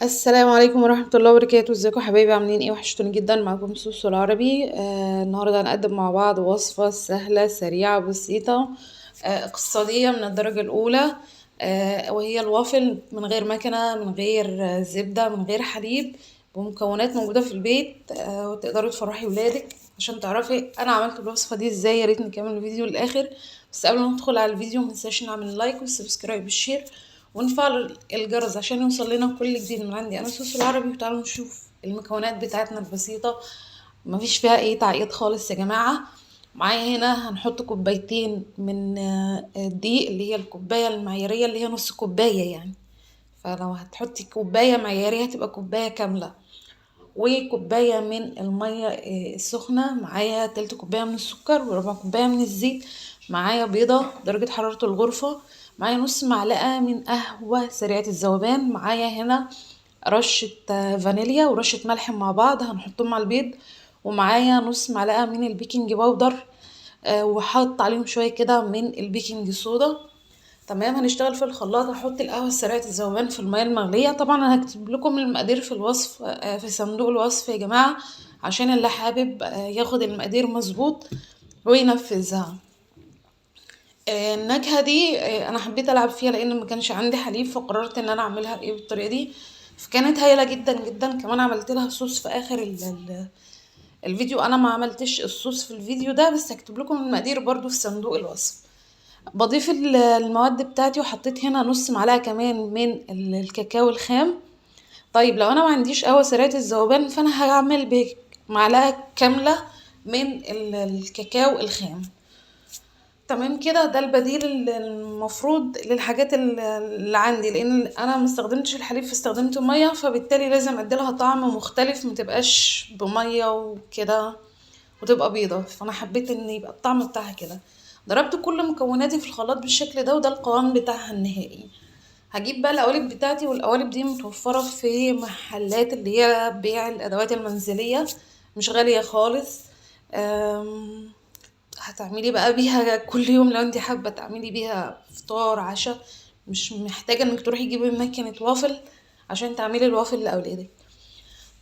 السلام عليكم ورحمة الله وبركاته. ازيكم حبايبي؟ عاملين ايه؟ وحشتوني جدا. معاكم سوسو العربي. النهارده هنقدم مع بعض وصفة سهلة سريعة بسيطة، اقتصادية من الدرجة الأولى. وهي الوافل من غير مكنة، من غير زبدة، من غير حليب، بمكونات موجودة في البيت. وتقدري تفرحي ولادك. عشان تعرفي انا عملت الوصفة دي ازاي، يا ريت نكمل الفيديو للآخر. بس قبل ما ندخل على الفيديو متنساش نعمل لايك والسبسكرايب والشير ونفعل الجرس عشان يوصل لنا كل جديد من عندي انا سوسو العربي. وتعالوا نشوف المكونات بتاعتنا البسيطة، مفيش فيها اي تعقيد خالص يا جماعة. معايا هنا هنحط كوبايتين من الدقيق، اللي هي الكوباية المعيارية، اللي هي نص كوباية يعني. فلو هتحطي كوباية معيارية هتبقى كوباية كاملة. وكوباية من المية السخنة. معايا تلت كوباية من السكر، وربع كوباية من الزيت. معايا بيضة درجة حرارة الغرفة. معايا نص معلقة من قهوة سريعة الذوبان. معايا هنا رشة فانيليا ورشة ملح مع بعض هنحطهم على البيض. ومعايا نص معلقة من البيكنج باودر، وحط عليهم شوية كده من البيكنج صودا. تمام. هنشتغل في الخلاط. هحط القهوة سريعة الذوبان في المية المغلية. طبعا انا هكتب لكم المقادير في الوصف، في صندوق الوصف يا جماعة، عشان اللي حابب ياخد المقادير مظبوط وينفذها. النكهة دي انا حبيت العب فيها لان ما كانش عندي حليب، فقررت ان انا اعملها ايه بالطريقة دي. فكانت هايلة جدا جدا. كمان عملت لها صوص في اخر الفيديو. انا ما عملتش الصوص في الفيديو ده، بس هكتب لكم المقادير برضو في صندوق الوصف. بضيف المواد بتاعتي، وحطيت هنا نص معلقة كمان من الكاكاو الخام. طيب لو انا ما عنديش قهوة سريعة الذوبان فانا هعمل بمعلقة كاملة من الكاكاو الخام. تمام كده. ده البديل المفروض للحاجات اللي عندي، لان انا ما استخدمتش الحليب فاستخدمت ميه، فبالتالي لازم اديلها طعم مختلف، متبقاش بميه وكده وتبقى بيضة. فانا حبيت ان يبقى الطعم بتاعها كده. ضربت كل مكوناتي في الخلاط بالشكل ده، وده القوام بتاعها النهائي. هجيب بقى القوالب بتاعتي، والقوالب دي متوفرة في محلات اللي هي بيع الادوات المنزلية، مش غالية خالص. هتعملي بقى بيها كل يوم لو انت حابة تعملي بيها فطار عشاء. مش محتاجة انك تروحي تجيبي مكنة وافل عشان تعملي الوافل لأولادك.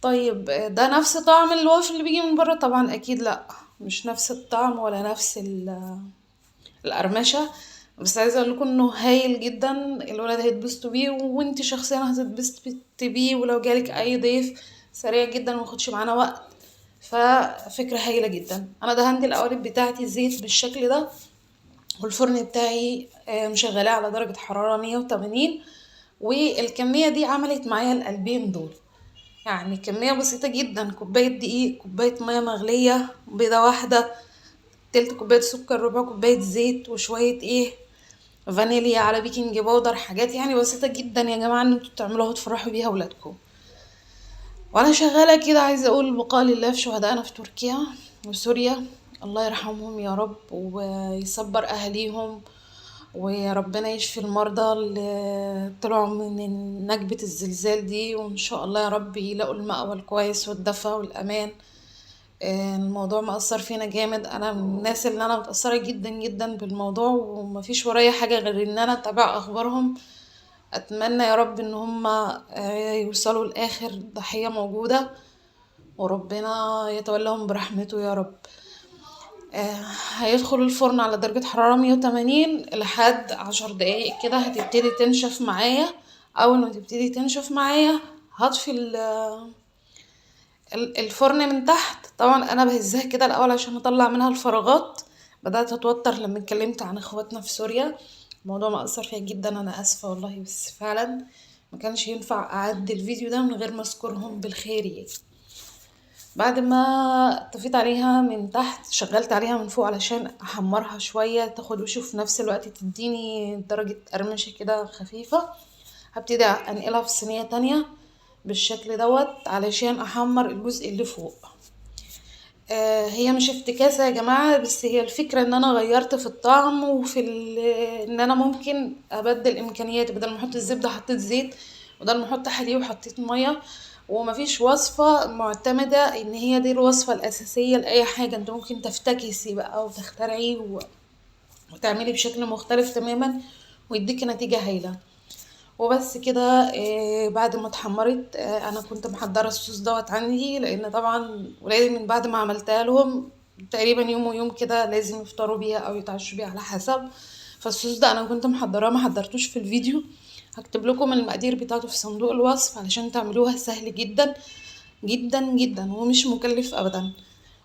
طيب ده نفس طعم الوافل اللي بيجي من بره؟ طبعا اكيد لا، مش نفس الطعم ولا نفس القرمشة. بس عايزة اقول لكم انه هايل جدا. الولاد هيتبسطوا بيه وانت شخصيا هتتبسطي بيه، ولو جالك اي ضيف سريع جدا ومياخدش معانا وقت. ففكرة هايلة جدا. انا دهنت القوالب بتاعتي زيت بالشكل ده، والفرن بتاعي مشغلاه على درجة حرارة 180. والكمية دي عملت معايا القلبين دول. يعني كمية بسيطة جدا، كوباية دقيق، كوباية مية مغلية، بيضة واحدة، تلت كوباية سكر، ربع كوباية زيت، وشوية ايه، فانيليا على بيكنج باودر. حاجات يعني بسيطة جدا يا جماعة ان انتوا تعملوها وتفرحوا بيها ولادكم. وانا شغالة كده عايزة اقول بقاء لله في شهدائنا في تركيا وسوريا. الله يرحمهم يا رب ويصبر اهاليهم، وربنا يشفي المرضى اللي طلعوا من نكبة الزلزال دي، وان شاء الله يا رب يلاقوا المأوى الكويس والدفى والأمان. الموضوع مأثر فينا جامد. انا من الناس اللي انا متأثرة جدا جدا بالموضوع، ومفيش ورايا حاجة غير ان انا اتابع اخبارهم. اتمنى يا رب ان هم يوصلوا لاخر ضحية موجودة، وربنا يتولاهم برحمته يا رب. هيدخل الفرن على درجة حرارة 180 لحد 10 دقايق كده. هتبتدي تنشف معايا. اول ما تبتدي تنشف معايا هطفي الفرن من تحت. طبعا انا بهزها كده الاول عشان اطلع منها الفراغات. بدأت اتوتر لما اتكلمت عن اخواتنا في سوريا. الموضوع مأثر فيا جدا، انا اسفة والله، بس فعلا ما كانش ينفع اعدي الفيديو ده من غير ما اذكرهم بالخير يعني. بعد ما طفيت عليها من تحت، شغلت عليها من فوق علشان احمرها شوية تاخد وش، وفي نفس الوقت تديني درجة قرمشة كده خفيفة. هبتدي انقلها في صينية تانية بالشكل دوت علشان احمر الجزء اللي فوق. هي مش افتكاسة يا جماعة، بس هي الفكرة ان انا غيرت في الطعم وفي ان انا ممكن ابدل امكانياتي. بدل ما احط الزبدة حطيت زيت، بدل ما احط حليب حطيت مية. ومفيش وصفة معتمدة ان هي دي الوصفة الاساسية لاي حاجة. انت ممكن تفتكسي بقى وتخترعي وتعملي بشكل مختلف تماما ويديكي نتيجة هايلة. وبس كده. بعد ما اتحمرت انا كنت محضره الصوص دوت عندي، لان طبعا ولادي من بعد ما عملتها لهم تقريبا يوم ويوم كده لازم يفطروا بيها او يتعشوا بيها على حسب. فالصوص ده انا كنت محضراه، ما حضرتوش في الفيديو. هكتب لكم المقادير بتاعته في صندوق الوصف علشان تعملوها، سهل جدا جدا جدا ومش مكلف ابدا.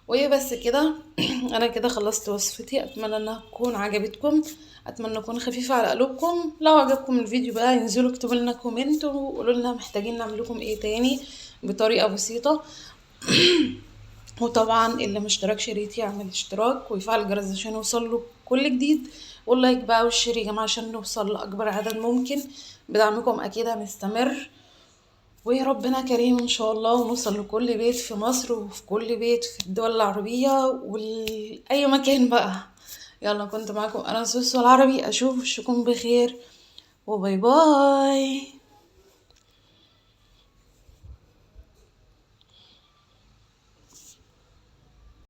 وهي بس كده. انا كده خلصت وصفتي، اتمنى انها تكون عجبتكم، اتمنى اكون خفيفه على قلوبكم. لو عجبكم الفيديو بقى انزلوا اكتبوا لنا كومنت وقولوا لنا محتاجين نعمل لكم ايه تاني بطريقه بسيطه. وطبعا اللي مشتركش ياريت يعمل اشتراك ويفعل الجرس عشان يوصله كل جديد، واللايك بقى والشير يا جماعه عشان نوصل لاكبر عدد ممكن. بدعمكم اكيد هنستمر، ويا ربنا كريم ان شاء الله ونوصل لكل بيت في مصر وفي كل بيت في الدول العربية واي مكان بقى. يلا كنت معاكم انا سوسو العربي، اشوفكم بخير وباي باي.